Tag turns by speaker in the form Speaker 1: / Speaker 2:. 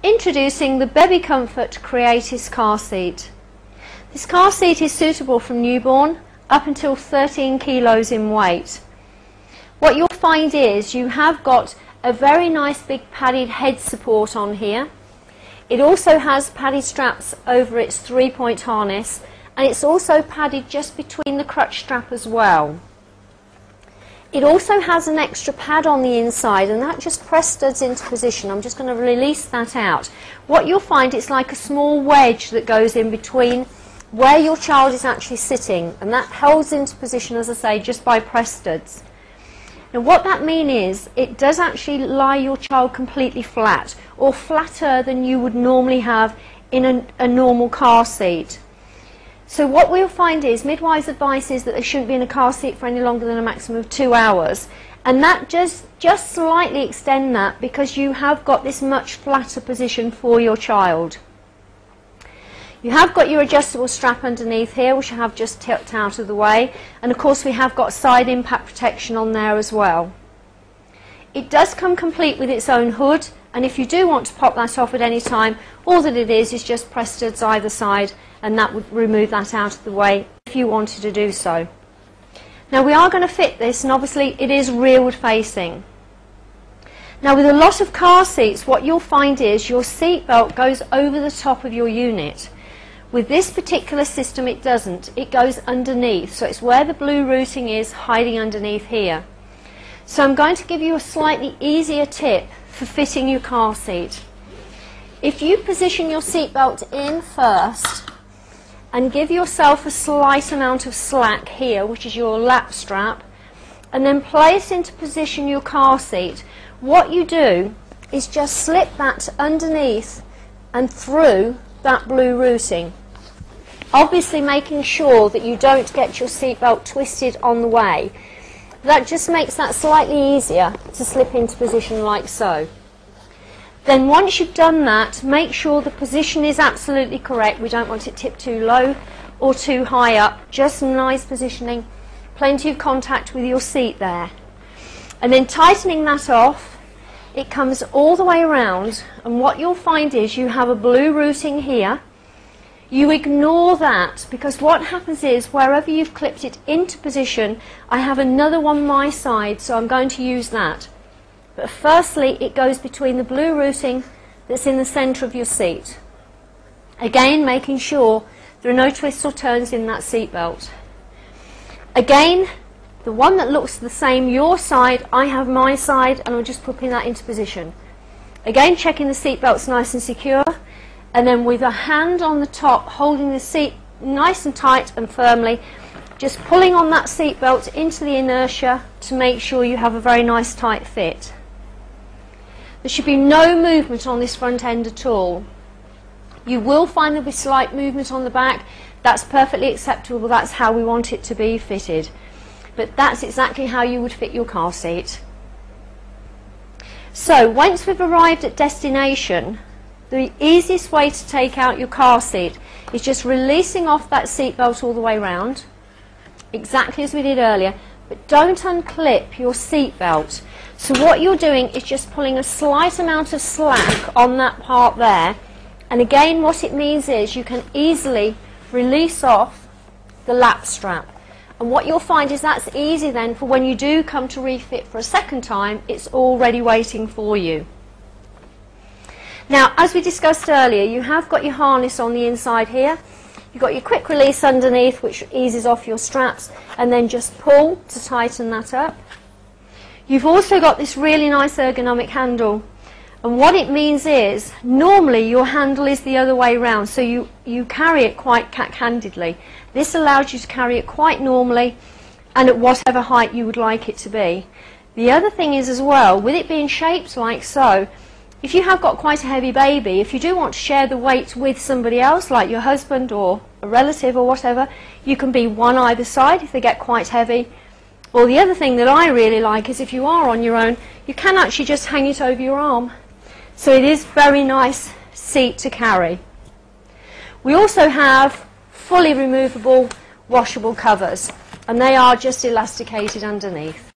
Speaker 1: Introducing the Bebe Confort Creatis car seat. This car seat is suitable from newborn up until 13 kilos in weight. What you'll find is you have got a very nice big padded head support on here. It also has padded straps over its 3-point harness, and it's also padded just between the crutch strap as well. It also has an extra pad on the inside, and that just press studs into position. I'm just going to release that out. What you'll find, it's like a small wedge that goes in between where your child is actually sitting, and that holds into position, as I say, just by press studs. Now what that means is it does actually lie your child completely flat, or flatter than you would normally have in a normal car seat. So what we'll find is midwives' advice is that they shouldn't be in a car seat for any longer than a maximum of 2 hours, and that just slightly extend that because you have got this much flatter position for your child. You have got your adjustable strap underneath here, which I have just tipped out of the way, and of course we have got side impact protection on there as well. It does come complete with its own hood, and if you do want to pop that off at any time, all that it is just press studs either side, and that would remove that out of the way if you wanted to do so. Now we are going to fit this, and obviously it is rearward facing. Now with a lot of car seats, what you'll find is your seat belt goes over the top of your unit. With this particular system it doesn't, it goes underneath, so it's where the blue routing is, hiding underneath here. So I'm going to give you a slightly easier tip for fitting your car seat. If you position your seat belt in first and give yourself a slight amount of slack here, which is your lap strap, and then place into position your car seat, what you do is just slip that underneath and through that blue routing. Obviously making sure that you don't get your seat belt twisted on the way. That just makes that slightly easier to slip into position like so. Then once you've done that, make sure the position is absolutely correct. We don't want it tipped too low or too high up, just nice positioning, plenty of contact with your seat there. And then tightening that off, it comes all the way around, and what you'll find is you have a blue routing here. You ignore that, because what happens is wherever you've clipped it into position, I have another one my side, so I'm going to use that. But firstly, it goes between the blue routing that's in the centre of your seat. Again, making sure there are no twists or turns in that seat belt. Again, the one that looks the same your side, I have my side, and I'm just putting that into position. Again, checking the seat belt's nice and secure. And then with a hand on the top, holding the seat nice and tight and firmly, just pulling on that seat belt into the inertia to make sure you have a very nice tight fit. There should be no movement on this front end at all. You will find there'll be slight movement on the back. That's perfectly acceptable. That's how we want it to be fitted. But that's exactly how you would fit your car seat. So once we've arrived at destination, the easiest way to take out your car seat is just releasing off that seat belt all the way round, exactly as we did earlier, but don't unclip your seat belt. So what you're doing is just pulling a slight amount of slack on that part there, and again what it means is you can easily release off the lap strap. And what you'll find is that's easy then for when you do come to refit for a second time, it's already waiting for you. Now, as we discussed earlier, you have got your harness on the inside here. You've got your quick release underneath, which eases off your straps, and then just pull to tighten that up. You've also got this really nice ergonomic handle, and what it means is normally your handle is the other way around, so you carry it quite cack-handedly. This allows you to carry it quite normally and at whatever height you would like it to be. The other thing is as well, with it being shaped like so, if you have got quite a heavy baby, if you do want to share the weight with somebody else, like your husband or a relative or whatever, you can be one either side if they get quite heavy. Or the other thing that I really like is if you are on your own, you can actually just hang it over your arm. So it is very nice seat to carry. We also have fully removable washable covers, and they are just elasticated underneath.